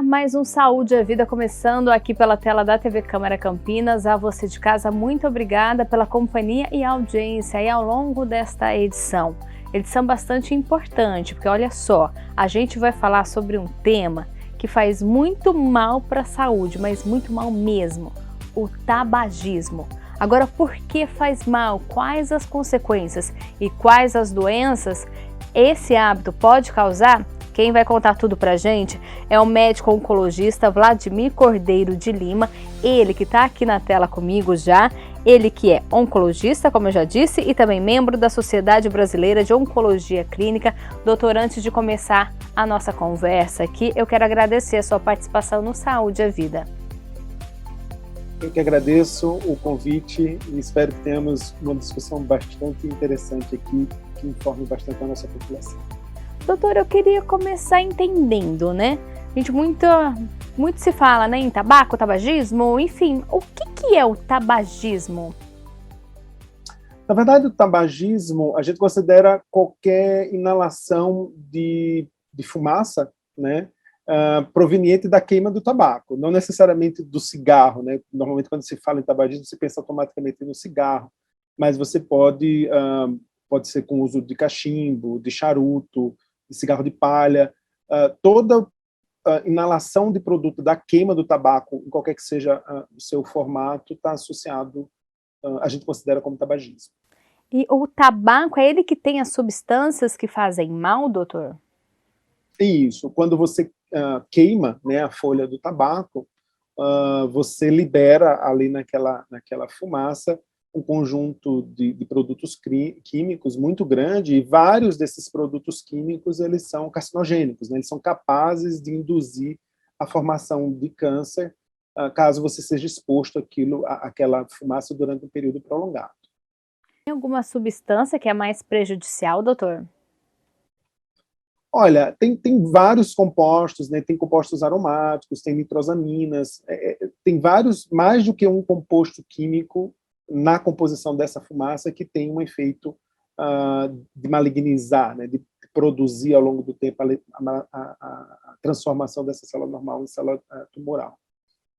mais um Saúde é Vida começando aqui pela tela da TV Câmara Campinas. A você de casa, muito obrigada pela companhia e audiência aí ao longo desta edição. Edição bastante importante, porque olha só, a gente vai falar sobre um tema que faz muito mal para a saúde, mas muito mal mesmo, o tabagismo. Agora, por que faz mal? Quais as consequências e quais as doenças esse hábito pode causar? Quem vai contar tudo pra gente é o médico oncologista Vladimir Cordeiro de Lima, ele que está aqui na tela comigo já, ele que é oncologista, como eu já disse, e também membro da Sociedade Brasileira de Oncologia Clínica. Doutor, antes de começar a nossa conversa aqui, eu quero agradecer a sua participação no Saúde é Vida. Eu que agradeço o convite e espero que tenhamos uma discussão bastante interessante aqui, que informe bastante a nossa população. Doutor, eu queria começar entendendo, né? Gente, muito se fala, né, em tabaco, tabagismo, enfim, o que é o tabagismo? Na verdade, o tabagismo, a gente considera qualquer inalação de fumaça, né, proveniente da queima do tabaco, não necessariamente do cigarro, né? Normalmente, quando se fala em tabagismo, se pensa automaticamente no cigarro, mas você pode ser com uso de cachimbo, de charuto, de cigarro de palha, toda inalação de produto da queima do tabaco, em qualquer que seja o seu formato, está associado, a gente considera como tabagismo. E o tabaco, é ele que tem as substâncias que fazem mal, doutor? Isso, quando você queima, né, a folha do tabaco, você libera ali naquela fumaça um conjunto de produtos químicos muito grande, e vários desses produtos químicos eles são carcinogênicos, né? Eles são capazes de induzir a formação de câncer, caso você seja exposto àquela fumaça durante um período prolongado. Tem alguma substância que é mais prejudicial, doutor? Olha, tem vários compostos, né? Tem compostos aromáticos, tem nitrosaminas, tem vários, mais do que um composto químico na composição dessa fumaça que tem um efeito de malignizar, né? De produzir ao longo do tempo a transformação dessa célula normal em célula tumoral.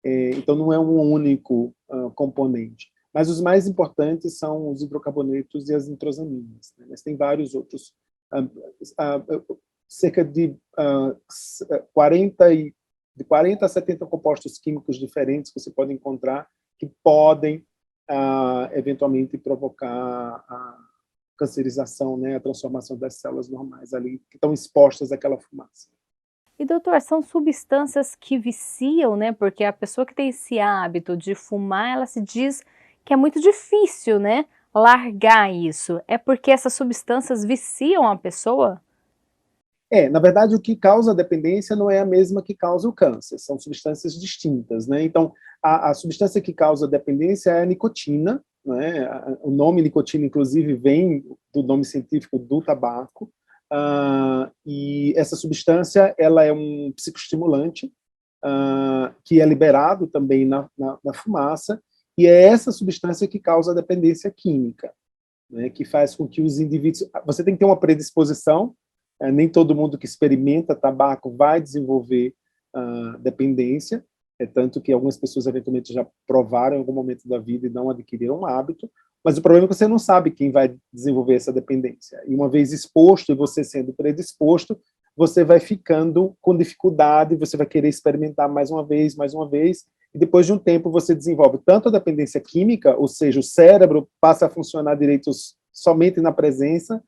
Então não é um único componente. Mas os mais importantes são os hidrocarbonetos e as nitrosaminas, né? Mas tem vários outros, cerca de 40 a 70 compostos químicos diferentes que você pode encontrar que podem eventualmente provocar a cancerização, né, a transformação das células normais ali que estão expostas àquela fumaça. E doutor, são substâncias que viciam, né? Porque a pessoa que tem esse hábito de fumar, ela se diz que é muito difícil, né, largar isso. É porque essas substâncias viciam a pessoa? Na verdade, o que causa a dependência não é a mesma que causa o câncer, são substâncias distintas, né? Então, a substância que causa a dependência é a nicotina, né? O nome nicotina, inclusive, vem do nome científico do tabaco, e essa substância ela é um psicoestimulante que é liberado também na fumaça, e é essa substância que causa a dependência química, né? Que faz com que os indivíduos... Você tem que ter uma predisposição. Nem todo mundo que experimenta tabaco vai desenvolver dependência, tanto que algumas pessoas eventualmente já provaram em algum momento da vida e não adquiriram um hábito, mas o problema é que você não sabe quem vai desenvolver essa dependência. E uma vez exposto, e você sendo predisposto, você vai ficando com dificuldade, você vai querer experimentar mais uma vez, e depois de um tempo você desenvolve tanto a dependência química, ou seja, o cérebro passa a funcionar direito somente na presença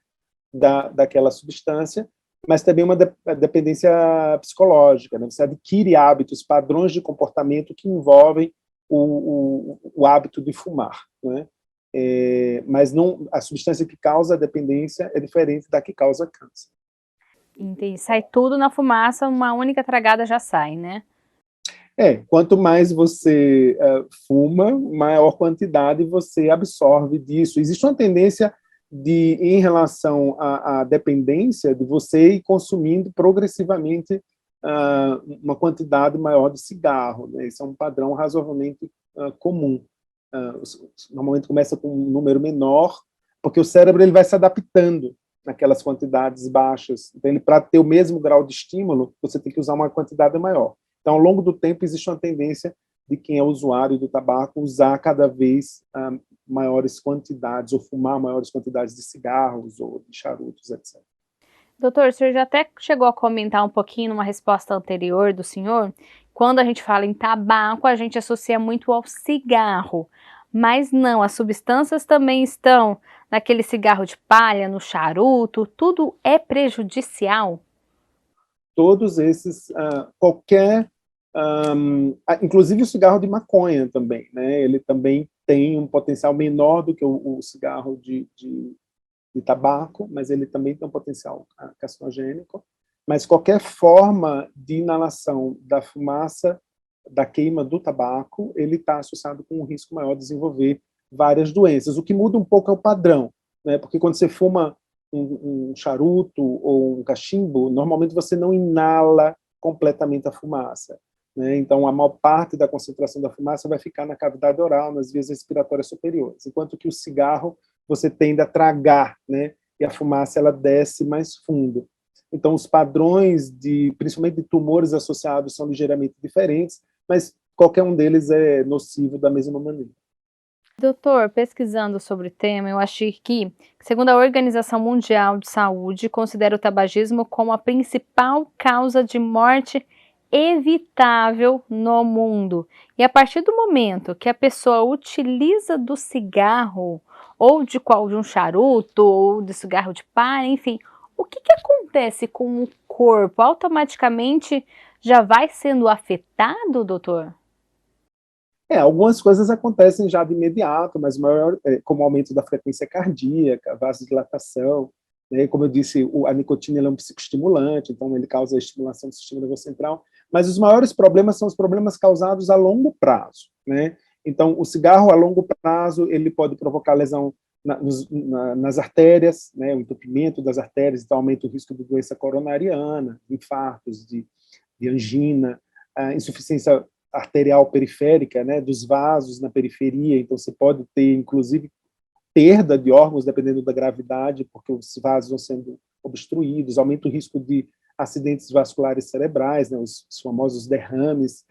daquela substância, mas também uma dependência psicológica, né? Você adquire hábitos, padrões de comportamento que envolvem o hábito de fumar, né? Mas não, a substância que causa a dependência é diferente da que causa câncer. Entendi. Sai tudo na fumaça, uma única tragada já sai, né? Quanto mais você fuma, maior quantidade você absorve disso. Existe uma tendência em relação à dependência, de você ir consumindo progressivamente uma quantidade maior de cigarro, né? Isso é um padrão razoavelmente comum. Normalmente começa com um número menor, porque o cérebro ele vai se adaptando naquelas quantidades baixas. Então, para ter o mesmo grau de estímulo, você tem que usar uma quantidade maior. Então, ao longo do tempo, existe uma tendência de quem é usuário do tabaco usar cada vez maiores quantidades, ou fumar maiores quantidades de cigarros ou de charutos, etc. Doutor, o senhor já até chegou a comentar um pouquinho numa resposta anterior do senhor, quando a gente fala em tabaco, a gente associa muito ao cigarro, mas não, as substâncias também estão naquele cigarro de palha, no charuto, tudo é prejudicial? Todos esses, inclusive o cigarro de maconha também, né? Ele também tem um potencial menor do que o cigarro de tabaco, mas ele também tem um potencial carcinogênico. Mas qualquer forma de inalação da fumaça, da queima do tabaco, ele está associado com um risco maior de desenvolver várias doenças. O que muda um pouco é o padrão, né? Porque quando você fuma um charuto ou um cachimbo, normalmente você não inala completamente a fumaça, né? Então, a maior parte da concentração da fumaça vai ficar na cavidade oral, nas vias respiratórias superiores, enquanto que o cigarro você tende a tragar, né? E a fumaça ela desce mais fundo. Então, os padrões, principalmente de tumores associados, são ligeiramente diferentes, mas qualquer um deles é nocivo da mesma maneira. Doutor, pesquisando sobre o tema, eu achei que, segundo a Organização Mundial de Saúde, considera o tabagismo como a principal causa de morte evitável no mundo. E a partir do momento que a pessoa utiliza do cigarro, ou de um charuto, ou de cigarro de palha, enfim, o que acontece com o corpo? Automaticamente já vai sendo afetado, doutor? Algumas coisas acontecem já de imediato, mas maior, como o aumento da frequência cardíaca, vasodilatação, né? Como eu disse, a nicotina é um psicoestimulante, então ele causa a estimulação do sistema nervoso central, mas os maiores problemas são os problemas causados a longo prazo, né? Então, o cigarro a longo prazo, ele pode provocar lesão nas artérias, né? O entupimento das artérias, então aumenta o risco de doença coronariana, infartos, de angina, insuficiência arterial periférica, né, dos vasos na periferia, então você pode ter, inclusive, perda de órgãos, dependendo da gravidade, porque os vasos vão sendo obstruídos, aumenta o risco de acidentes vasculares cerebrais, né, os famosos derrames,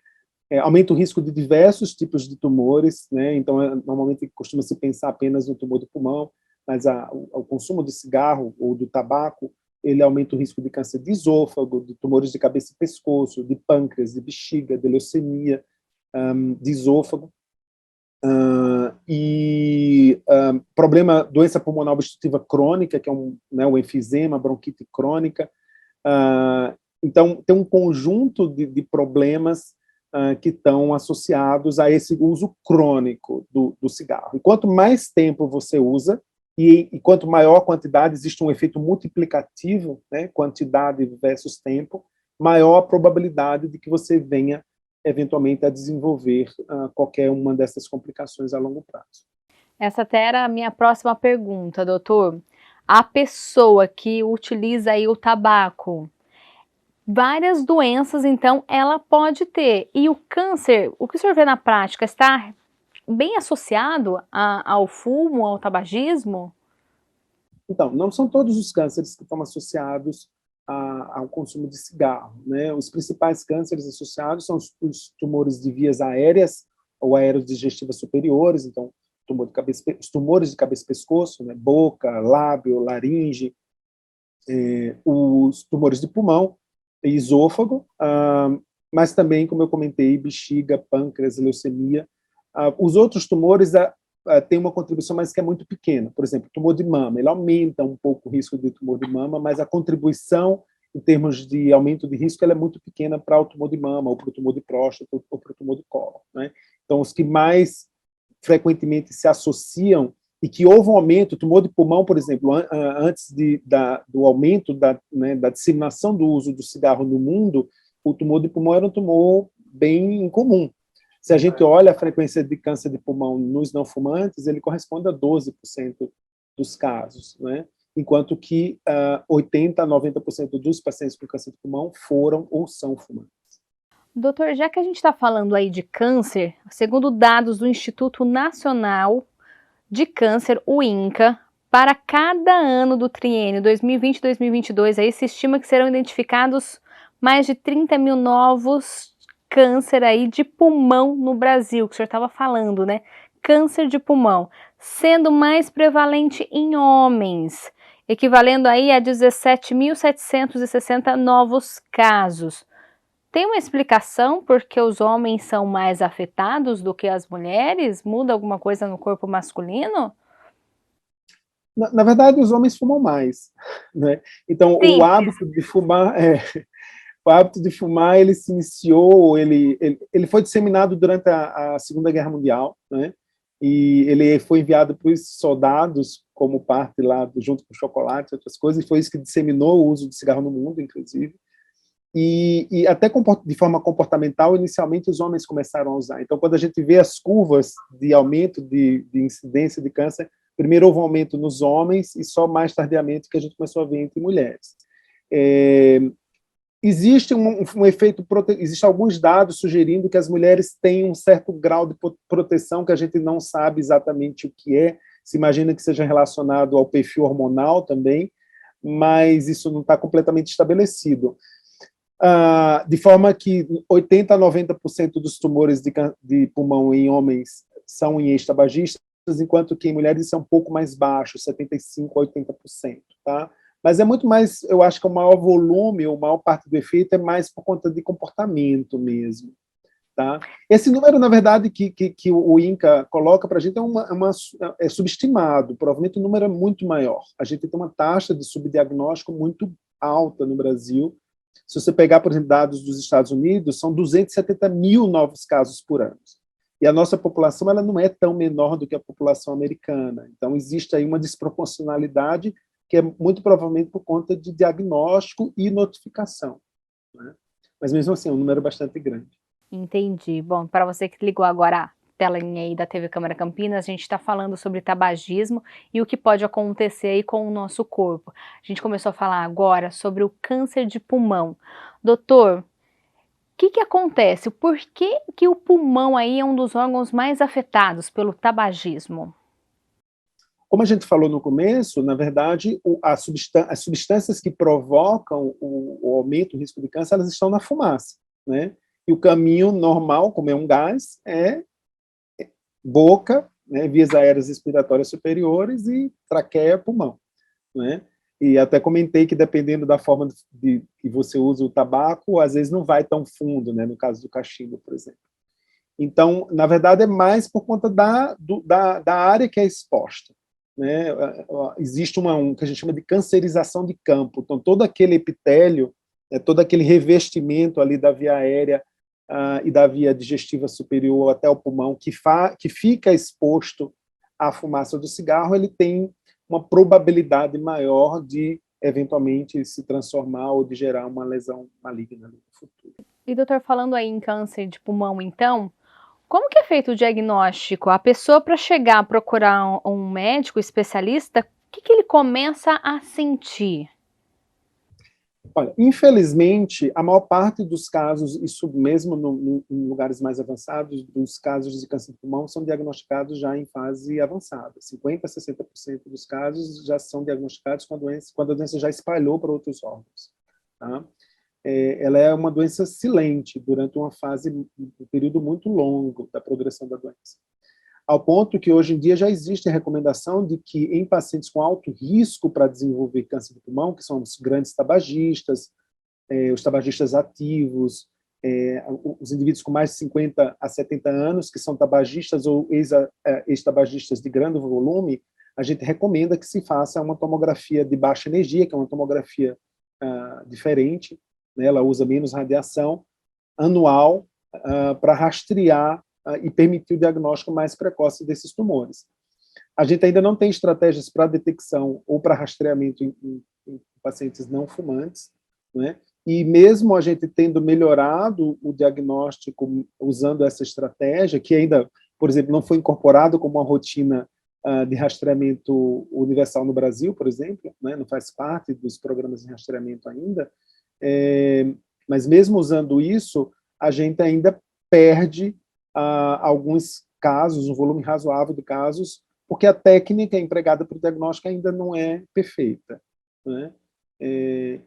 aumenta o risco de diversos tipos de tumores, né, então normalmente costuma-se pensar apenas no tumor do pulmão, mas o consumo de cigarro ou do tabaco ele aumenta o risco de câncer de esôfago, de tumores de cabeça e pescoço, de pâncreas, de bexiga, de leucemia, de esôfago, doença pulmonar obstrutiva crônica, que é o enfisema, bronquite crônica. Então, tem um conjunto de problemas que estão associados a esse uso crônico do cigarro. E quanto mais tempo você usa, e quanto maior a quantidade, existe um efeito multiplicativo, né, quantidade versus tempo, maior a probabilidade de que você venha, eventualmente, a desenvolver qualquer uma dessas complicações a longo prazo. Essa até era a minha próxima pergunta, doutor. A pessoa que utiliza aí o tabaco, várias doenças, então, ela pode ter. E o câncer, o que o senhor vê na prática, está bem associado ao fumo, ao tabagismo? Então, não são todos os cânceres que estão associados ao consumo de cigarro, né? Os principais cânceres associados são os tumores de vias aéreas ou aerodigestivas superiores, então os tumores de cabeça e pescoço, né? Boca, lábio, laringe, os tumores de pulmão e esôfago, mas também, como eu comentei, bexiga, pâncreas, leucemia. Os outros tumores têm uma contribuição, mas que é muito pequena. Por exemplo, o tumor de mama, ele aumenta um pouco o risco de tumor de mama, mas a contribuição em termos de aumento de risco ela é muito pequena para o tumor de mama, ou para o tumor de próstata, ou para o tumor de colo, né? Então, os que mais frequentemente se associam e que houve um aumento, o tumor de pulmão, por exemplo, antes do aumento da disseminação do uso do cigarro no mundo, o tumor de pulmão era um tumor bem incomum. Se a gente olha a frequência de câncer de pulmão nos não fumantes, ele corresponde a 12% dos casos, né? Enquanto que 80% a 90% dos pacientes com câncer de pulmão foram ou são fumantes. Doutor, já que a gente está falando aí de câncer, segundo dados do Instituto Nacional de Câncer, o INCA, para cada ano do triênio 2020 e 2022, aí se estima que serão identificados mais de 30 mil novos câncer aí de pulmão no Brasil, que o senhor estava falando, né? Câncer de pulmão, sendo mais prevalente em homens, equivalendo aí a 17.760 novos casos. Tem uma explicação por que os homens são mais afetados do que as mulheres? Muda alguma coisa no corpo masculino? Na verdade, os homens fumam mais, né? Então, Sim. o hábito de fumar, ele se iniciou, ele foi disseminado durante a Segunda Guerra Mundial, né? E ele foi enviado para os soldados como parte lá, junto com chocolate e outras coisas, e foi isso que disseminou o uso de cigarro no mundo, inclusive. E até de forma comportamental, inicialmente os homens começaram a usar. Então, quando a gente vê as curvas de aumento de incidência de câncer, primeiro houve um aumento nos homens e só mais tardiamente que a gente começou a ver entre mulheres. Existe um efeito, existem alguns dados sugerindo que as mulheres têm um certo grau de proteção que a gente não sabe exatamente o que é, se imagina que seja relacionado ao perfil hormonal também, mas isso não está completamente estabelecido. De forma que 80% a 90% dos tumores de pulmão em homens são em ex-tabagistas, enquanto que em mulheres isso é um pouco mais baixo, 75% a 80%. Tá? Mas é muito mais, eu acho que o maior volume, ou a maior parte do efeito é mais por conta de comportamento mesmo. Tá? Esse número, na verdade, que o INCA coloca para a gente é subestimado, provavelmente o número é muito maior. A gente tem uma taxa de subdiagnóstico muito alta no Brasil. Se você pegar, por exemplo, dados dos Estados Unidos, são 270 mil novos casos por ano. E a nossa população ela não é tão menor do que a população americana. Então, existe aí uma desproporcionalidade que é muito provavelmente por conta de diagnóstico e notificação. Né? Mas, mesmo assim, é um número bastante grande. Entendi. Bom, para você que ligou agora a telinha aí da TV Câmara Campinas, a gente está falando sobre tabagismo e o que pode acontecer aí com o nosso corpo. A gente começou a falar agora sobre o câncer de pulmão. Doutor, o que acontece? Por que o pulmão aí é um dos órgãos mais afetados pelo tabagismo? Como a gente falou no começo, na verdade, as substâncias que provocam o aumento do risco de câncer, elas estão na fumaça, né? E o caminho normal, como é um gás, é boca, né, vias aéreas respiratórias superiores e traqueia, pulmão, né? E até comentei que dependendo da forma que você usa o tabaco, às vezes não vai tão fundo, né, no caso do cachimbo, por exemplo. Então, na verdade, é mais por conta da área que é exposta. Né? Existe um que a gente chama de cancerização de campo. Então, todo aquele epitélio, todo aquele revestimento ali da via aérea e da via digestiva superior até o pulmão, que fica exposto à fumaça do cigarro, ele tem uma probabilidade maior de, eventualmente, se transformar ou de gerar uma lesão maligna no futuro. E, doutor, falando aí em câncer de pulmão, então, como que é feito o diagnóstico? A pessoa, para chegar a procurar um médico especialista, o que ele começa a sentir? Olha, infelizmente, a maior parte dos casos, isso mesmo em lugares mais avançados, dos casos de câncer de pulmão são diagnosticados já em fase avançada. 50% a 60% dos casos já são diagnosticados quando a doença já espalhou para outros órgãos. Tá? Ela é uma doença silente durante um período muito longo da progressão da doença. Ao ponto que hoje em dia já existe a recomendação de que em pacientes com alto risco para desenvolver câncer de pulmão, que são os grandes tabagistas, os tabagistas ativos, os indivíduos com mais de 50 a 70 anos, que são tabagistas ou ex-tabagistas de grande volume, a gente recomenda que se faça uma tomografia de baixa energia, que é uma tomografia diferente, né, ela usa menos radiação, anual, para rastrear e permitir o diagnóstico mais precoce desses tumores. A gente ainda não tem estratégias para detecção ou para rastreamento em pacientes não fumantes, né? E mesmo a gente tendo melhorado o diagnóstico usando essa estratégia, que ainda, por exemplo, não foi incorporado como uma rotina de rastreamento universal no Brasil, por exemplo, né? Não faz parte dos programas de rastreamento ainda, mas mesmo usando isso, a gente ainda perde alguns casos, um volume razoável de casos, porque a técnica empregada para o diagnóstico ainda não é perfeita. Né?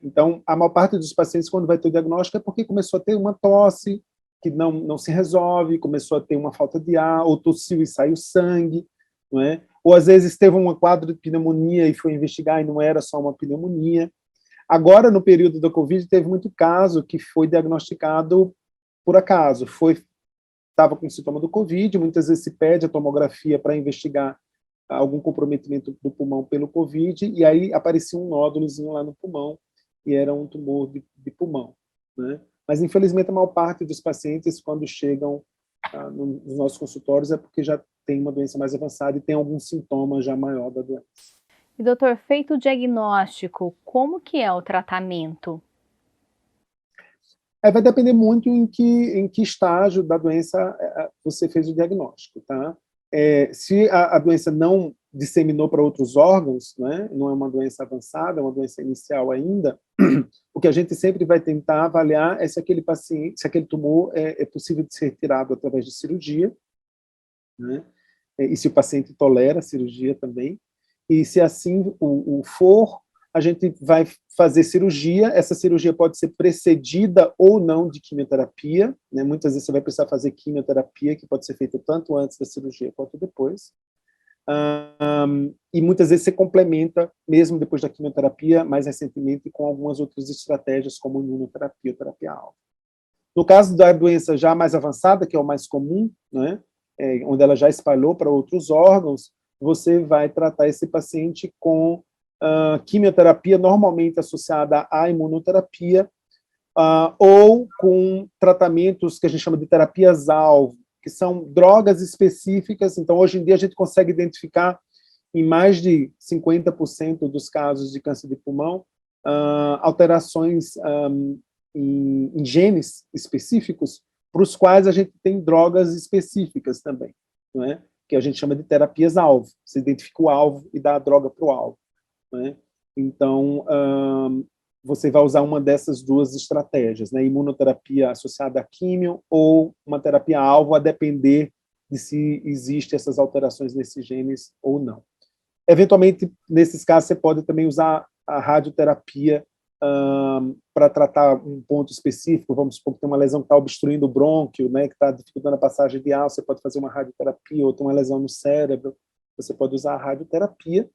Então, a maior parte dos pacientes, quando vai ter o diagnóstico, é porque começou a ter uma tosse, que não se resolve, começou a ter uma falta de ar, ou tossiu e saiu sangue, não é? Ou às vezes teve um quadro de pneumonia e foi investigar e não era só uma pneumonia. Agora, no período da Covid, teve muito caso que foi diagnosticado por acaso, estava com sintoma do Covid, muitas vezes se pede a tomografia para investigar algum comprometimento do pulmão pelo Covid, e aí aparecia um nódulozinho lá no pulmão, e era um tumor de pulmão, né? Mas, infelizmente, a maior parte dos pacientes, quando chegam nos nossos consultórios, é porque já tem uma doença mais avançada e tem algum sintoma já maior da doença. E, doutor, feito o diagnóstico, como que é o tratamento? Vai depender muito em que estágio da doença você fez o diagnóstico, tá? Se a doença não disseminou para outros órgãos, né, não é uma doença avançada, é uma doença inicial ainda, o que a gente sempre vai tentar avaliar é se aquele paciente, se aquele tumor é possível de ser retirado através de cirurgia, né, e se o paciente tolera a cirurgia também, e se assim o for, a gente vai fazer cirurgia. Essa cirurgia pode ser precedida ou não de quimioterapia, né? Muitas vezes você vai precisar fazer quimioterapia, que pode ser feita tanto antes da cirurgia quanto depois. E muitas vezes você complementa, mesmo depois da quimioterapia, mais recentemente, com algumas outras estratégias, como imunoterapia ou terapia-alvo. No caso da doença já mais avançada, que é o mais comum, né? Onde ela já espalhou para outros órgãos, você vai tratar esse paciente com quimioterapia normalmente associada à imunoterapia, ou com tratamentos que a gente chama de terapias-alvo, que são drogas específicas. Então, hoje em dia, a gente consegue identificar em mais de 50% dos casos de câncer de pulmão alterações em genes específicos, para os quais a gente tem drogas específicas também, não é? Que a gente chama de terapias-alvo. Você identifica o alvo e dá a droga para o alvo, né? Então, você vai usar uma dessas duas estratégias, né? Imunoterapia associada a químio ou uma terapia-alvo, a depender de se existem essas alterações nesses genes ou não. Eventualmente, nesses casos, você pode também usar a radioterapia para tratar um ponto específico. Vamos supor que tem uma lesão que está obstruindo o brônquio, né, que está dificultando a passagem de ar, você pode fazer uma radioterapia, ou tem uma lesão no cérebro, você pode usar a radioterapia.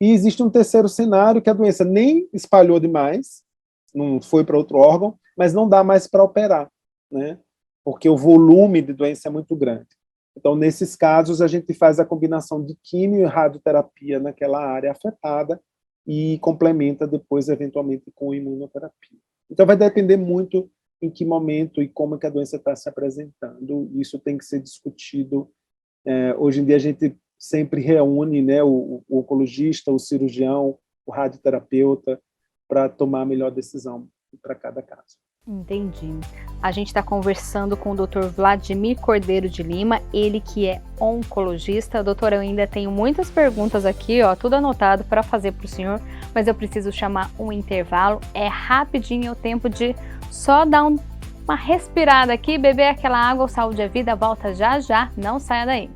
E existe um terceiro cenário, que a doença nem espalhou demais, não foi para outro órgão, mas não dá mais para operar, né, porque o volume de doença é muito grande. Então, nesses casos, a gente faz a combinação de quimio e radioterapia naquela área afetada, e complementa depois, eventualmente, com imunoterapia. Então, vai depender muito em que momento e como que a doença está se apresentando. Isso tem que ser discutido. Hoje em dia, a gente sempre reúne, né, o oncologista, o cirurgião, o radioterapeuta, para tomar a melhor decisão para cada caso. Entendi. A gente está conversando com o Dr. Vladimir Cordeiro de Lima, ele que é oncologista. Doutor, eu ainda tenho muitas perguntas aqui, ó, tudo anotado para fazer para o senhor, mas eu preciso chamar um intervalo. É rapidinho o tempo de só dar uma respirada aqui, beber aquela água. O Saúde é Vida volta já já, não saia daí.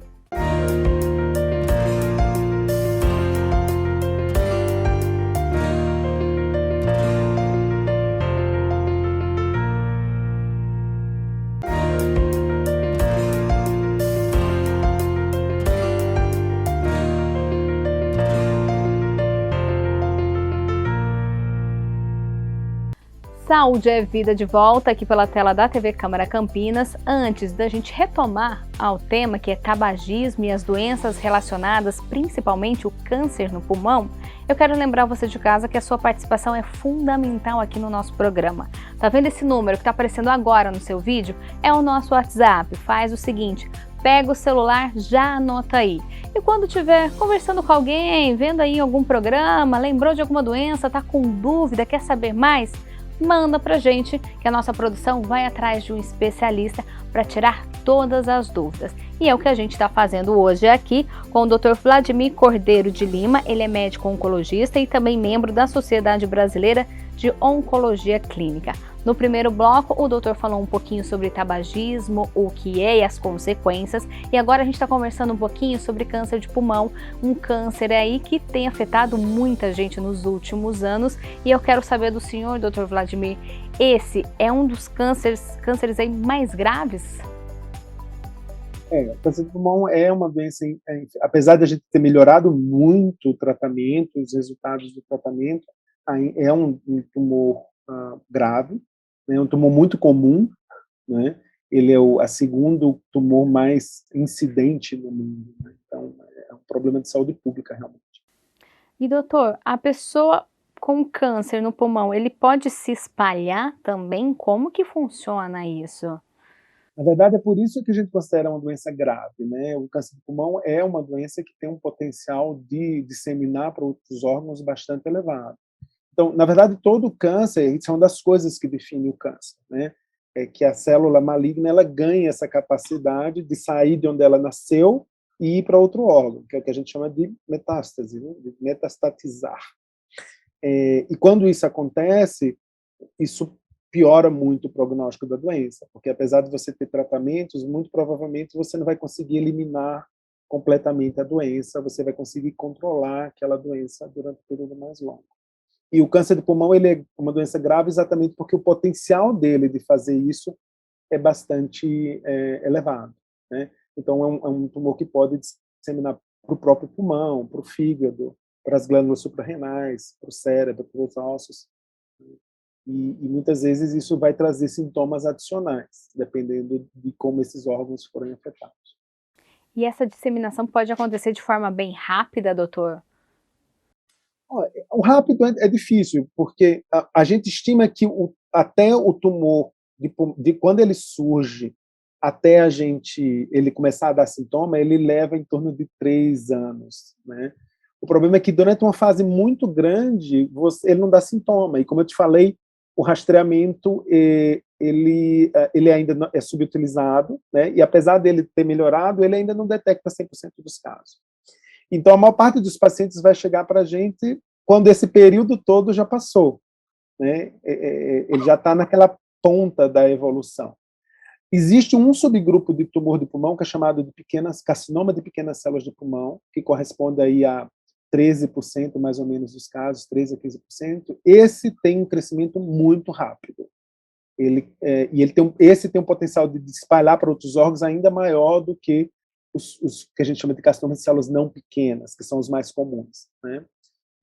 Saúde é Vida de volta aqui pela tela da TV Câmara Campinas. Antes da gente retomar ao tema que é tabagismo e as doenças relacionadas, principalmente o câncer no pulmão, eu quero lembrar você de casa que a sua participação é fundamental aqui no nosso programa. Tá vendo esse número que está aparecendo agora no seu vídeo? É o nosso WhatsApp. Faz o seguinte, pega o celular, já anota aí. E quando estiver conversando com alguém, vendo aí algum programa, lembrou de alguma doença, tá com dúvida, quer saber mais? Manda pra gente que a nossa produção vai atrás de um especialista para tirar todas as dúvidas. E é o que a gente está fazendo hoje aqui com o Dr. Vladimir Cordeiro de Lima. Ele é médico oncologista e também membro da Sociedade Brasileira de Oncologia Clínica. No primeiro bloco, o doutor falou um pouquinho sobre tabagismo, o que é e as consequências, e agora a gente está conversando um pouquinho sobre câncer de pulmão, um câncer aí que tem afetado muita gente nos últimos anos, e eu quero saber do senhor, doutor Vladimir, esse é um dos cânceres aí mais graves? O câncer de pulmão é uma doença, apesar de a gente ter melhorado muito o tratamento, os resultados do tratamento, é um tumor grave, né, um tumor muito comum, né, ele é o segundo tumor mais incidente no mundo, né, então é um problema de saúde pública, realmente. E doutor, a pessoa com câncer no pulmão, ele pode se espalhar também? Como que funciona isso? Na verdade, é por isso que a gente considera uma doença grave, né? O câncer de pulmão é uma doença que tem um potencial de disseminar para outros órgãos bastante elevado. Então, na verdade, todo câncer, isso é uma das coisas que define o câncer, né? É que a célula maligna ela ganha essa capacidade de sair de onde ela nasceu e ir para outro órgão, que é o que a gente chama de metástase, né? De metastatizar. E quando isso acontece, isso piora muito o prognóstico da doença, porque apesar de você ter tratamentos, muito provavelmente você não vai conseguir eliminar completamente a doença, você vai conseguir controlar aquela doença durante um período mais longo. E o câncer de pulmão ele é uma doença grave exatamente porque o potencial dele de fazer isso é bastante elevado, né? Então é um tumor que pode disseminar para o próprio pulmão, para o fígado, para as glândulas suprarrenais, para o cérebro, para os ossos. E muitas vezes isso vai trazer sintomas adicionais, dependendo de como esses órgãos forem afetados. E essa disseminação pode acontecer de forma bem rápida, doutor? O rápido é difícil, porque a gente estima que até o tumor, de quando ele surge até ele começar a dar sintoma, ele leva em torno de 3 anos, né? O problema é que durante uma fase muito grande, ele não dá sintoma, e como eu te falei, o rastreamento ele ainda é subutilizado, né? E apesar dele ter melhorado, ele ainda não detecta 100% dos casos. Então, a maior parte dos pacientes vai chegar para a gente quando esse período todo já passou, né? Ele já está naquela ponta da evolução. Existe um subgrupo de tumor de pulmão que é chamado de carcinoma de pequenas células de pulmão, que corresponde aí a 13% mais ou menos dos casos, 13 a 15%. Esse tem um crescimento muito rápido. Esse tem um potencial de espalhar para outros órgãos ainda maior do que os que a gente chama de carcinoma de células não pequenas, que são os mais comuns, né?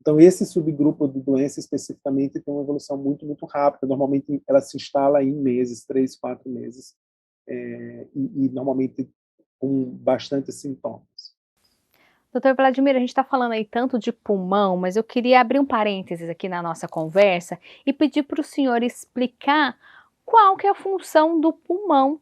Então, esse subgrupo de doença especificamente tem uma evolução muito, muito rápida. Normalmente, ela se instala em meses, 3, 4 meses, e normalmente com bastante sintomas. Doutor Vladimir, a gente está falando aí tanto de pulmão, mas eu queria abrir um parênteses aqui na nossa conversa e pedir para o senhor explicar qual que é a função do pulmão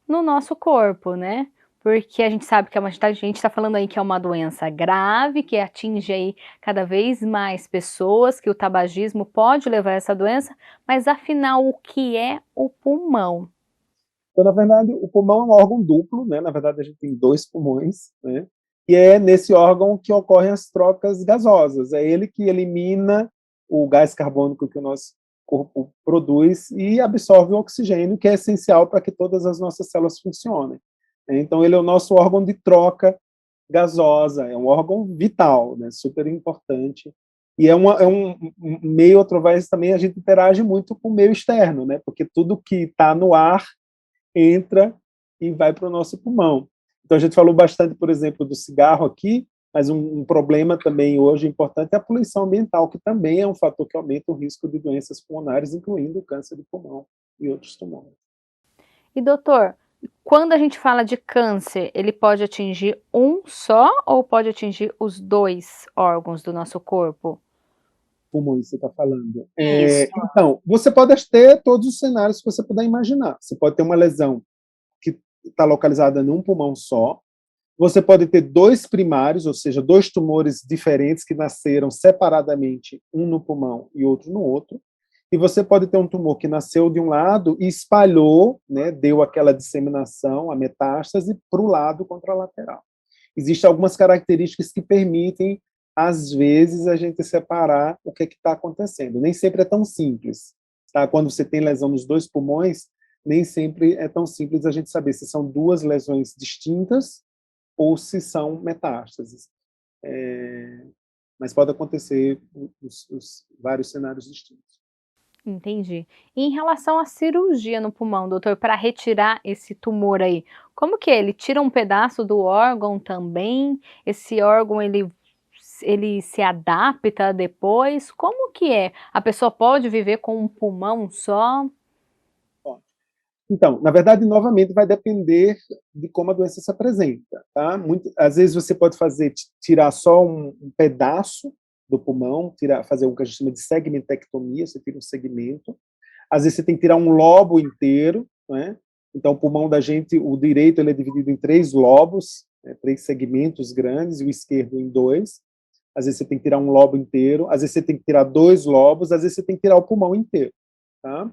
no nosso corpo, né? Porque a gente sabe que a gente está falando aí que é uma doença grave, que atinge aí cada vez mais pessoas, que o tabagismo pode levar a essa doença, mas afinal, o que é o pulmão? Então, na verdade, o pulmão é um órgão duplo, né? Na verdade, a gente tem 2 pulmões, né? E é nesse órgão que ocorrem as trocas gasosas. É ele que elimina o gás carbônico que o nosso corpo produz e absorve o oxigênio, que é essencial para que todas as nossas células funcionem. Então, ele é o nosso órgão de troca gasosa, é um órgão vital, né? Super importante. E é um meio, outra vez, também a gente interage muito com o meio externo, né? Porque tudo que está no ar entra e vai para o nosso pulmão. Então, a gente falou bastante, por exemplo, do cigarro aqui, mas um problema também hoje importante é a poluição ambiental, que também é um fator que aumenta o risco de doenças pulmonares, incluindo o câncer de pulmão e outros tumores. E doutor, quando a gente fala de câncer, ele pode atingir um só ou pode atingir os 2 órgãos do nosso corpo? Pulmões, você está falando. Isso. Então, você pode ter todos os cenários que você puder imaginar. Você pode ter uma lesão que está localizada num pulmão só. Você pode ter 2 primários, ou seja, 2 tumores diferentes que nasceram separadamente, um no pulmão e outro no outro. E você pode ter um tumor que nasceu de um lado e espalhou, né, deu aquela disseminação, a metástase, para o lado contralateral. Existem algumas características que permitem, às vezes, a gente separar o que está acontecendo. Nem sempre é tão simples. Tá? Quando você tem lesão nos dois pulmões, nem sempre é tão simples a gente saber se são duas lesões distintas ou se são metástases. Mas pode acontecer os vários cenários distintos. Entendi. E em relação à cirurgia no pulmão, doutor, para retirar esse tumor aí, como que é? Ele tira um pedaço do órgão também? Esse órgão, ele se adapta depois? Como que é? A pessoa pode viver com um pulmão só? Então, na verdade, novamente, vai depender de como a doença se apresenta. Tá? Às vezes você pode tirar só um pedaço do pulmão, fazer o que a gente chama de segmentectomia, você tira um segmento. Às vezes você tem que tirar um lobo inteiro, né? Então, o pulmão da gente, o direito, ele é dividido em 3 lobos, né? 3 segmentos grandes, e o esquerdo em 2. Às vezes você tem que tirar um lobo inteiro, às vezes você tem que tirar 2 lobos, às vezes você tem que tirar o pulmão inteiro. Tá?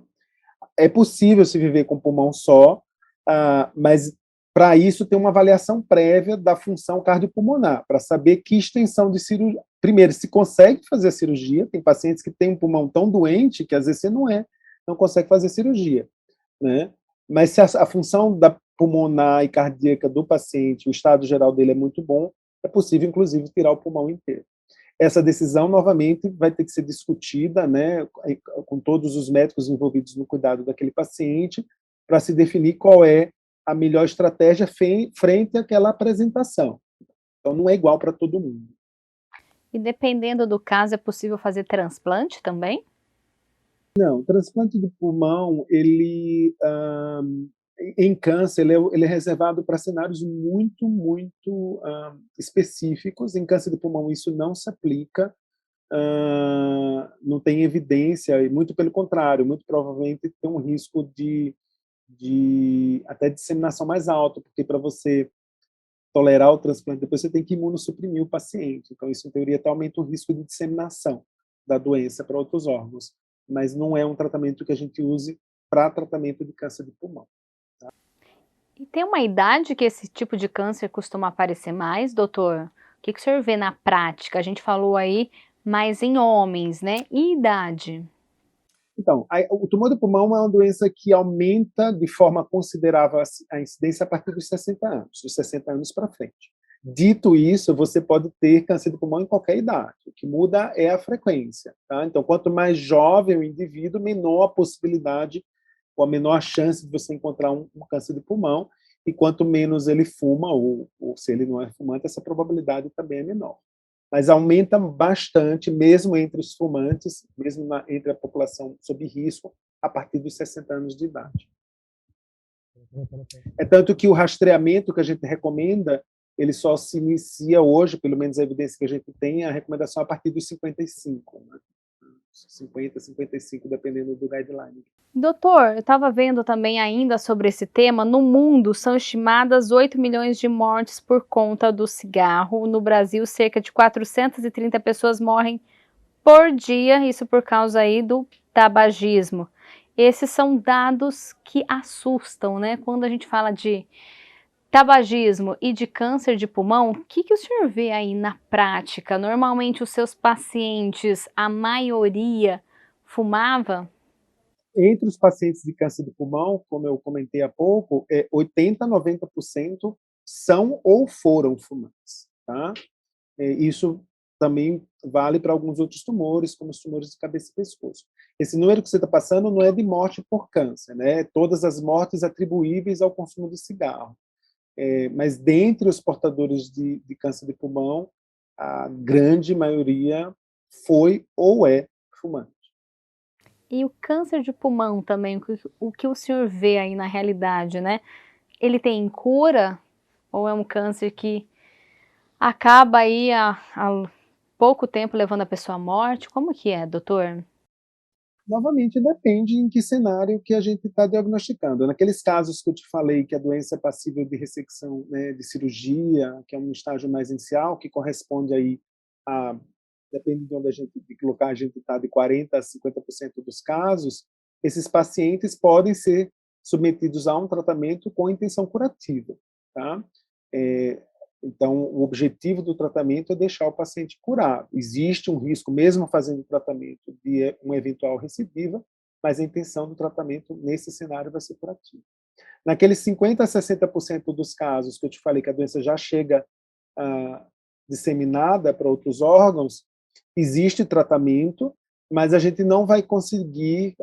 É possível se viver com pulmão só, mas para isso tem uma avaliação prévia da função cardiopulmonar, para saber que extensão de cirurgia. Primeiro, se consegue fazer a cirurgia, tem pacientes que têm um pulmão tão doente que às vezes você não consegue fazer cirurgia, né? Mas se a função da pulmonar e cardíaca do paciente, o estado geral dele é muito bom, é possível, inclusive, tirar o pulmão inteiro. Essa decisão, novamente, vai ter que ser discutida, né, com todos os médicos envolvidos no cuidado daquele paciente, para se definir qual é a melhor estratégia frente àquela apresentação. Então, não é igual para todo mundo. E dependendo do caso, é possível fazer transplante também? Não, o transplante de pulmão, em câncer, ele é reservado para cenários muito, muito específicos. Em câncer de pulmão, isso não se aplica, não tem evidência, e muito pelo contrário, muito provavelmente tem um risco de até disseminação mais alto, porque para você tolerar o transplante, depois você tem que imunossuprimir o paciente. Então, isso, em teoria, até aumenta o risco de disseminação da doença para outros órgãos. Mas não é um tratamento que a gente use para tratamento de câncer de pulmão. Tá? E tem uma idade que esse tipo de câncer costuma aparecer mais, doutor? O que o senhor vê na prática? A gente falou aí mais em homens, né? E idade? Então, o tumor do pulmão é uma doença que aumenta de forma considerável a incidência a partir dos 60 anos, dos 60 anos para frente. Dito isso, você pode ter câncer de pulmão em qualquer idade. O que muda é a frequência. Tá? Então, quanto mais jovem o indivíduo, menor a possibilidade ou a menor chance de você encontrar um câncer de pulmão. E quanto menos ele fuma, ou se ele não é fumante, essa probabilidade também é menor. Mas aumenta bastante, mesmo entre os fumantes, mesmo entre a população sob risco, a partir dos 60 anos de idade. É tanto que o rastreamento que a gente recomenda, ele só se inicia hoje, pelo menos a evidência que a gente tem, a recomendação a partir dos 55, né? 50, 55, dependendo do guideline. Doutor, eu estava vendo também ainda sobre esse tema. No mundo são estimadas 8 milhões de mortes por conta do cigarro. No Brasil, cerca de 430 pessoas morrem por dia, isso por causa aí do tabagismo. Esses são dados que assustam, né? Quando a gente fala de tabagismo e de câncer de pulmão, o que o senhor vê aí na prática? Normalmente os seus pacientes, a maioria fumava? Entre os pacientes de câncer de pulmão, como eu comentei há pouco, 80% a 90% são ou foram fumantes. Tá? Isso também vale para alguns outros tumores, como os tumores de cabeça e pescoço. Esse número que você está passando não é de morte por câncer, né? Todas as mortes atribuíveis ao consumo de cigarro. Mas dentre os portadores de câncer de pulmão, a grande maioria foi ou é fumante. E o câncer de pulmão também, o que o senhor vê aí na realidade, né? Ele tem cura? Ou é um câncer que acaba aí a pouco tempo levando a pessoa à morte? Como que é, doutor? Novamente, depende em que cenário que a gente está diagnosticando. Naqueles casos que eu te falei que a doença é passível de ressecção, né, de cirurgia, que é um estágio mais inicial, que corresponde aí a, depende de que local a gente está, de 40% a 50% dos casos, esses pacientes podem ser submetidos a um tratamento com intenção curativa. Tá? Então, o objetivo do tratamento é deixar o paciente curado. Existe um risco, mesmo fazendo o tratamento, de uma eventual recidiva, mas a intenção do tratamento nesse cenário vai ser curativo. Naqueles 50% a 60% dos casos que eu te falei que a doença já chega disseminada para outros órgãos, existe tratamento, mas a gente não vai conseguir,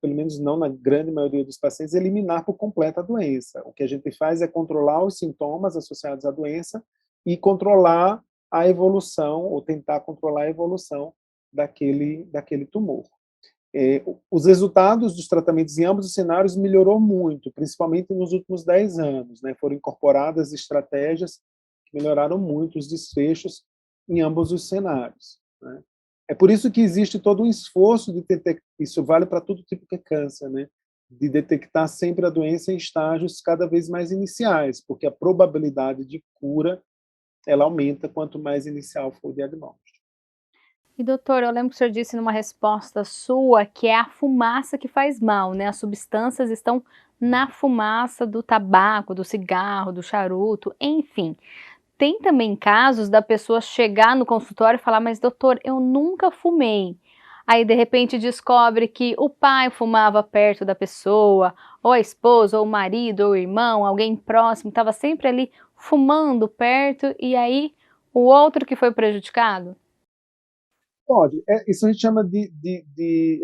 pelo menos não na grande maioria dos pacientes, eliminar por completo a doença. O que a gente faz é controlar os sintomas associados à doença e controlar a evolução, ou tentar controlar a evolução daquele tumor. Os resultados dos tratamentos em ambos os cenários melhorou muito, principalmente nos últimos 10 anos. Né? Foram incorporadas estratégias que melhoraram muito os desfechos em ambos os cenários. Né? É por isso que existe todo um esforço de detectar, isso vale para todo tipo de câncer, né? De detectar sempre a doença em estágios cada vez mais iniciais, porque a probabilidade de cura ela aumenta quanto mais inicial for o diagnóstico. E doutor, eu lembro que o senhor disse numa resposta sua que é a fumaça que faz mal, né? As substâncias estão na fumaça do tabaco, do cigarro, do charuto, enfim. Tem também casos da pessoa chegar no consultório e falar, mas doutor, eu nunca fumei. Aí de repente descobre que o pai fumava perto da pessoa, ou a esposa, ou o marido, ou o irmão, alguém próximo, estava sempre ali fumando perto, e aí o outro que foi prejudicado? Pode. Isso a gente chama de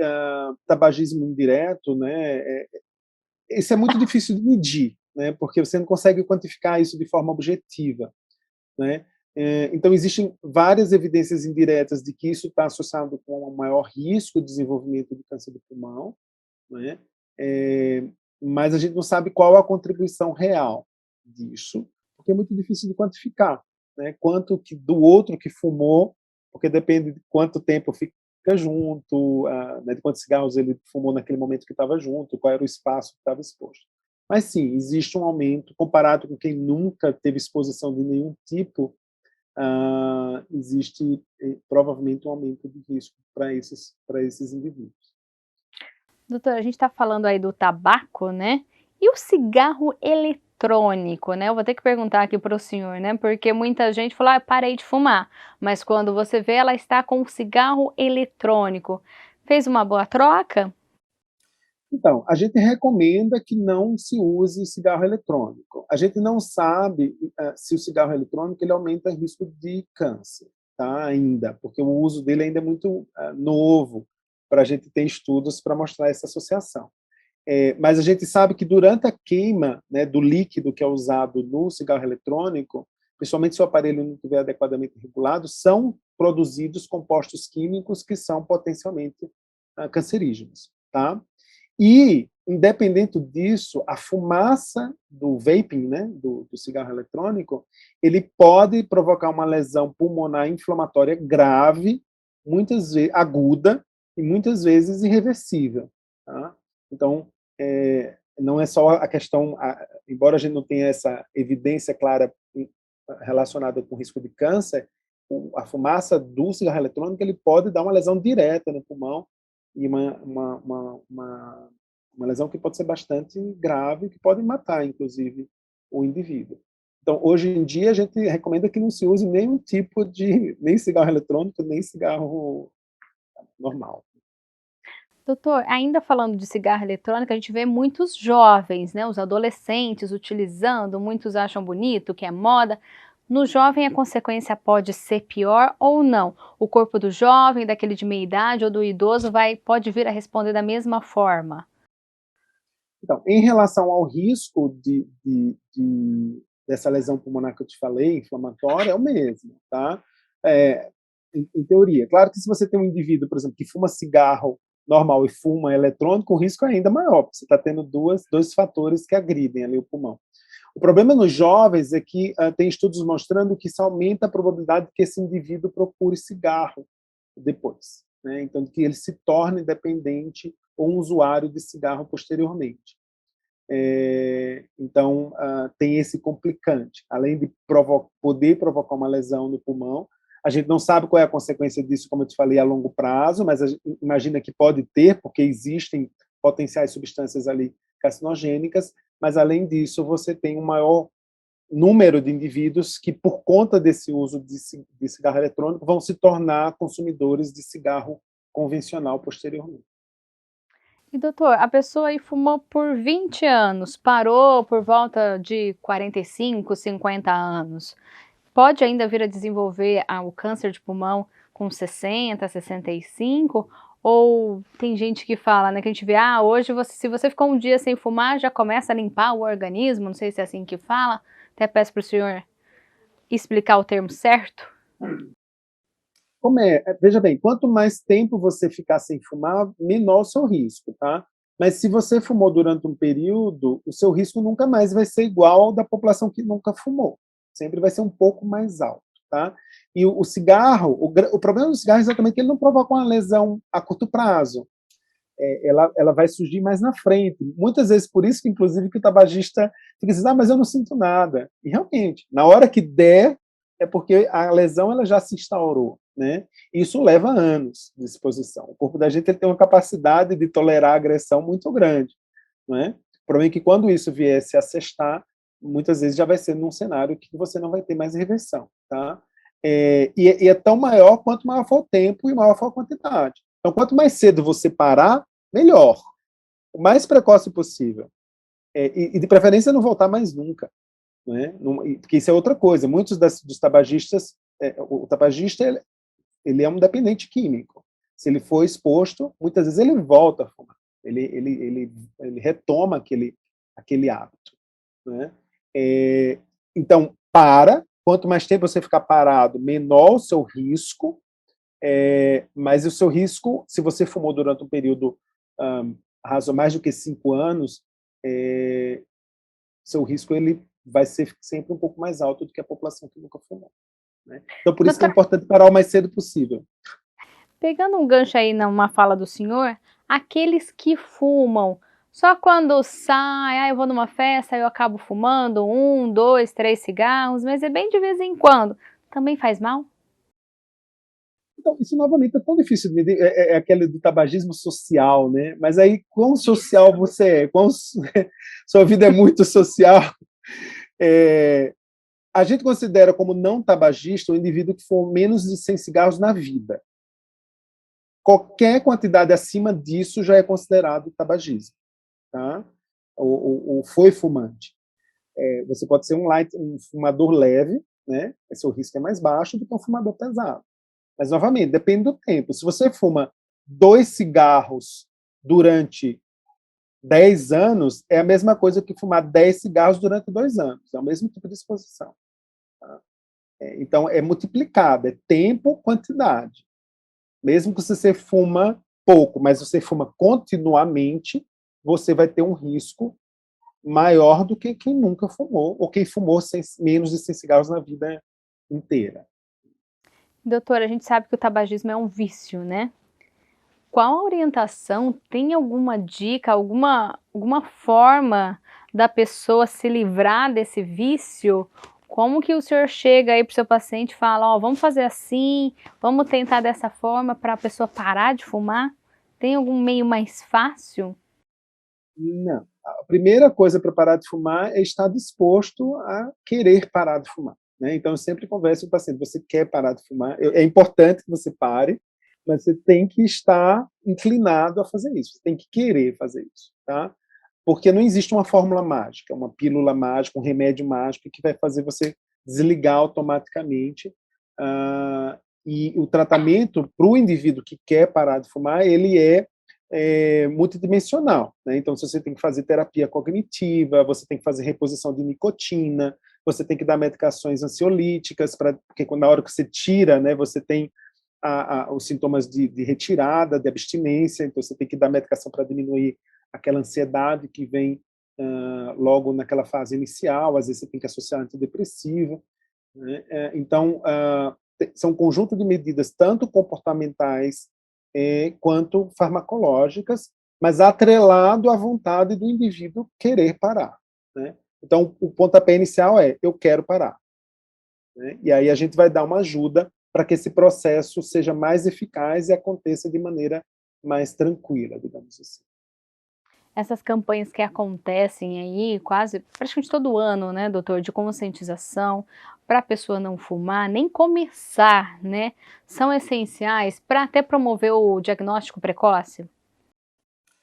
tabagismo indireto, né? Isso é muito difícil de medir, né? Porque você não consegue quantificar isso de forma objetiva, né? Então, existem várias evidências indiretas de que isso está associado com um maior risco de desenvolvimento de câncer do pulmão, né? Mas a gente não sabe qual a contribuição real disso, porque é muito difícil de quantificar, né? Quanto que do outro que fumou, porque depende de quanto tempo fica junto, né, de quantos cigarros ele fumou naquele momento que estava junto, qual era o espaço que estava exposto. Mas sim, existe um aumento, comparado com quem nunca teve exposição de nenhum tipo, existe provavelmente um aumento de risco para esses indivíduos. Doutora, a gente está falando aí do tabaco, né? E o cigarro eletrônico, né? Eu vou ter que perguntar aqui para o senhor, né? Porque muita gente fala, parei de fumar. Mas quando você vê, ela está com um cigarro eletrônico. Fez uma boa troca? Então, a gente recomenda que não se use cigarro eletrônico. A gente não sabe se o cigarro eletrônico ele aumenta o risco de câncer, tá? Ainda, porque o uso dele ainda é muito novo para a gente ter estudos para mostrar essa associação. Mas a gente sabe que durante a queima, né, do líquido que é usado no cigarro eletrônico, principalmente se o aparelho não estiver adequadamente regulado, são produzidos compostos químicos que são potencialmente cancerígenos, tá? E, independente disso, a fumaça do vaping, né, do cigarro eletrônico, ele pode provocar uma lesão pulmonar inflamatória grave, muitas vezes aguda e muitas vezes irreversível. Tá? Então, não é só a questão, embora a gente não tenha essa evidência clara relacionada com risco de câncer, a fumaça do cigarro eletrônico ele pode dar uma lesão direta no pulmão e uma lesão que pode ser bastante grave, que pode matar, inclusive, o indivíduo. Então, hoje em dia, a gente recomenda que não se use nenhum tipo de, nem cigarro eletrônico, nem cigarro normal. Doutor, ainda falando de cigarro eletrônico, a gente vê muitos jovens, né, os adolescentes utilizando, muitos acham bonito, que é moda. No jovem, a consequência pode ser pior ou não? O corpo do jovem, daquele de meia idade ou do idoso pode vir a responder da mesma forma? Então, em relação ao risco dessa lesão pulmonar que eu te falei, inflamatória, é o mesmo, tá? Em teoria. Claro que se você tem um indivíduo, por exemplo, que fuma cigarro normal e fuma eletrônico, o risco é ainda maior, porque você está tendo dois fatores que agridem ali o pulmão. O problema nos jovens é que tem estudos mostrando que isso aumenta a probabilidade de que esse indivíduo procure cigarro depois, né? Então, que ele se torne dependente ou um usuário de cigarro posteriormente. Então, tem esse complicante. Além de poder provocar uma lesão no pulmão, a gente não sabe qual é a consequência disso, como eu te falei, a longo prazo, mas a gente imagina que pode ter, porque existem potenciais substâncias ali carcinogênicas, mas, além disso, você tem um maior número de indivíduos que, por conta desse uso de cigarro eletrônico, vão se tornar consumidores de cigarro convencional posteriormente. E doutor, a pessoa aí fumou por 20 anos, parou por volta de 45, 50 anos. Pode ainda vir a desenvolver o câncer de pulmão com 60, 65? Ou tem gente que fala, né, que a gente vê, hoje se você ficou um dia sem fumar, já começa a limpar o organismo, não sei se é assim que fala. Até peço para o senhor explicar o termo certo. Veja bem, quanto mais tempo você ficar sem fumar, menor o seu risco, tá? Mas se você fumou durante um período, o seu risco nunca mais vai ser igual ao da população que nunca fumou. Sempre vai ser um pouco mais alto, tá? E o cigarro, o problema do cigarro é exatamente que ele não provoca uma lesão a curto prazo. Ela vai surgir mais na frente. Muitas vezes, por isso que, inclusive, que o tabagista fica dizendo, mas eu não sinto nada. E realmente, na hora que der, é porque a lesão ela já se instaurou, né? E isso leva anos de exposição. O corpo da gente ele tem uma capacidade de tolerar agressão muito grande, né? O problema é que quando isso viesse a sextar, muitas vezes já vai ser num cenário que você não vai ter mais reversão, tá? E é tão maior quanto maior for o tempo e maior for a quantidade. Então, quanto mais cedo você parar, melhor. O mais precoce possível. E de preferência não voltar mais nunca. Né? Porque isso é outra coisa. Muitos dos tabagistas, o tabagista ele é um dependente químico. Se ele for exposto, muitas vezes ele volta a fumar. Ele retoma aquele hábito. Né? Então, quanto mais tempo você ficar parado, menor o seu risco, mas o seu risco, se você fumou durante um período mais do que 5 anos, seu risco ele vai ser sempre um pouco mais alto do que a população que nunca fumou. Né? Então, por isso que é importante parar o mais cedo possível. Pegando um gancho aí numa fala do senhor, aqueles que fumam, só quando sai, eu vou numa festa, eu acabo fumando 1, 2, 3 cigarros, mas é bem de vez em quando, também faz mal? Então, isso novamente é tão difícil de medir, é aquele do tabagismo social, né? Mas aí, quão social você é? Sua vida é muito social? A gente considera como não tabagista o indivíduo que for menos de 100 cigarros na vida. Qualquer quantidade acima disso já é considerado tabagismo, tá? Ou foi fumante. Você pode ser um fumador leve, né? Seu risco é mais baixo do que um fumador pesado. Mas, novamente, depende do tempo. Se você fuma 2 cigarros durante 10 anos, é a mesma coisa que fumar 10 cigarros durante 2 anos. É o mesmo tipo de exposição. Tá? Então, é multiplicado. É tempo, quantidade. Mesmo que você fuma pouco, mas você fuma continuamente, você vai ter um risco maior do que quem nunca fumou, ou quem fumou menos de 100 cigarros na vida inteira. Doutora, a gente sabe que o tabagismo é um vício, né? Qual a orientação? Tem alguma dica, alguma forma da pessoa se livrar desse vício? Como que o senhor chega aí para o seu paciente e fala, vamos fazer assim, vamos tentar dessa forma para a pessoa parar de fumar? Tem algum meio mais fácil? Não. A primeira coisa para parar de fumar é estar disposto a querer parar de fumar. Né? Então, eu sempre converso com o paciente, você quer parar de fumar? É importante que você pare, mas você tem que estar inclinado a fazer isso, você tem que querer fazer isso. Tá? Porque não existe uma fórmula mágica, uma pílula mágica, um remédio mágico que vai fazer você desligar automaticamente. E o tratamento para o indivíduo que quer parar de fumar, ele é multidimensional. Né? Então, você tem que fazer terapia cognitiva, você tem que fazer reposição de nicotina, você tem que dar medicações ansiolíticas, porque na hora que você tira, né, você tem os sintomas de retirada, de abstinência, então você tem que dar medicação para diminuir aquela ansiedade que vem logo naquela fase inicial, às vezes você tem que associar antidepressivo. Né? Então, são um conjunto de medidas, tanto comportamentais quanto farmacológicas, mas atrelado à vontade do indivíduo querer parar. Né? Então, o pontapé inicial é, eu quero parar. Né? E aí a gente vai dar uma ajuda para que esse processo seja mais eficaz e aconteça de maneira mais tranquila, digamos assim. Essas campanhas que acontecem aí praticamente todo ano, né, doutor, de conscientização para a pessoa não fumar, nem começar, né, são essenciais para até promover o diagnóstico precoce?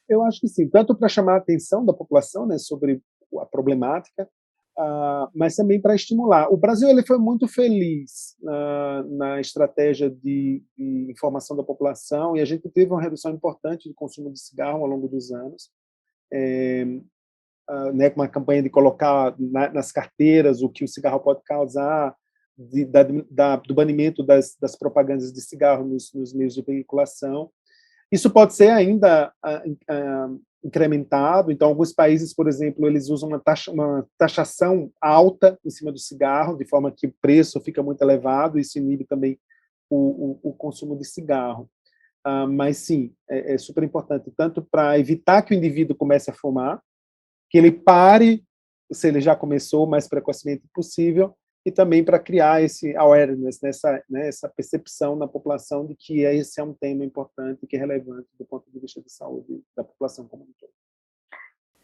Eu acho que sim, tanto para chamar a atenção da população, né, sobre a problemática, mas também para estimular. O Brasil ele foi muito feliz na estratégia de informação da população, e a gente teve uma redução importante de consumo de cigarro ao longo dos anos, né, com uma campanha de colocar nas carteiras o que o cigarro pode causar, do banimento das propagandas de cigarro nos meios de veiculação. Isso pode ser ainda incrementado. Então, alguns países, por exemplo, eles usam uma taxação alta em cima do cigarro, de forma que o preço fica muito elevado, e isso inibe também o consumo de cigarro. Mas, sim, é super importante, tanto para evitar que o indivíduo comece a fumar, que ele pare, se ele já começou, o mais precocemente possível, e também para criar esse awareness, essa percepção na população de que esse é um tema importante e que é relevante do ponto de vista de saúde da população como um todo.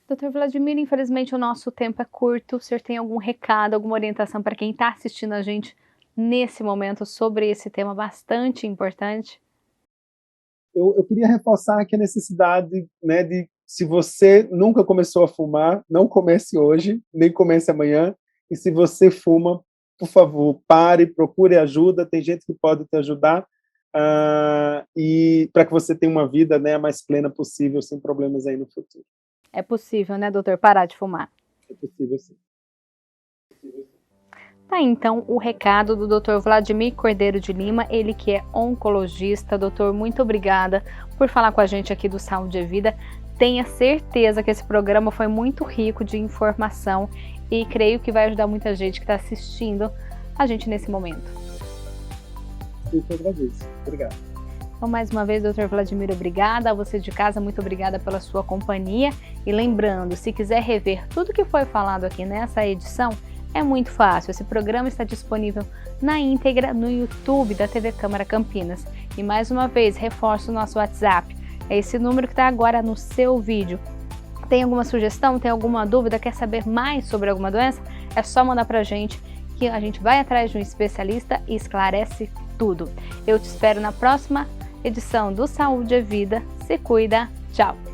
Dr. Vladimir, infelizmente o nosso tempo é curto. O senhor tem algum recado, alguma orientação para quem está assistindo a gente nesse momento sobre esse tema bastante importante? Eu queria reforçar aqui a necessidade, né, de, se você nunca começou a fumar, não comece hoje, nem comece amanhã, e se você fuma, por favor, pare, procure ajuda, tem gente que pode te ajudar, e para que você tenha uma vida, né, a mais plena possível, sem problemas aí no futuro. É possível, né, doutor, parar de fumar? É possível, sim. Tá, então, o recado do Dr. Vladimir Cordeiro de Lima, ele que é oncologista. Doutor, muito obrigada por falar com a gente aqui do Saúde é Vida. Tenha certeza que esse programa foi muito rico de informação e creio que vai ajudar muita gente que está assistindo a gente nesse momento. Eu que agradeço. Obrigado. Então, mais uma vez, Dr. Vladimir, obrigada. A você de casa, muito obrigada pela sua companhia. E lembrando, se quiser rever tudo que foi falado aqui nessa edição, é muito fácil. Esse programa está disponível na íntegra no YouTube da TV Câmara Campinas. E mais uma vez, reforço o nosso WhatsApp. É esse número que está agora no seu vídeo. Tem alguma sugestão, tem alguma dúvida, quer saber mais sobre alguma doença? É só mandar pra gente, que a gente vai atrás de um especialista e esclarece tudo. Eu te espero na próxima edição do Saúde é Vida. Se cuida. Tchau!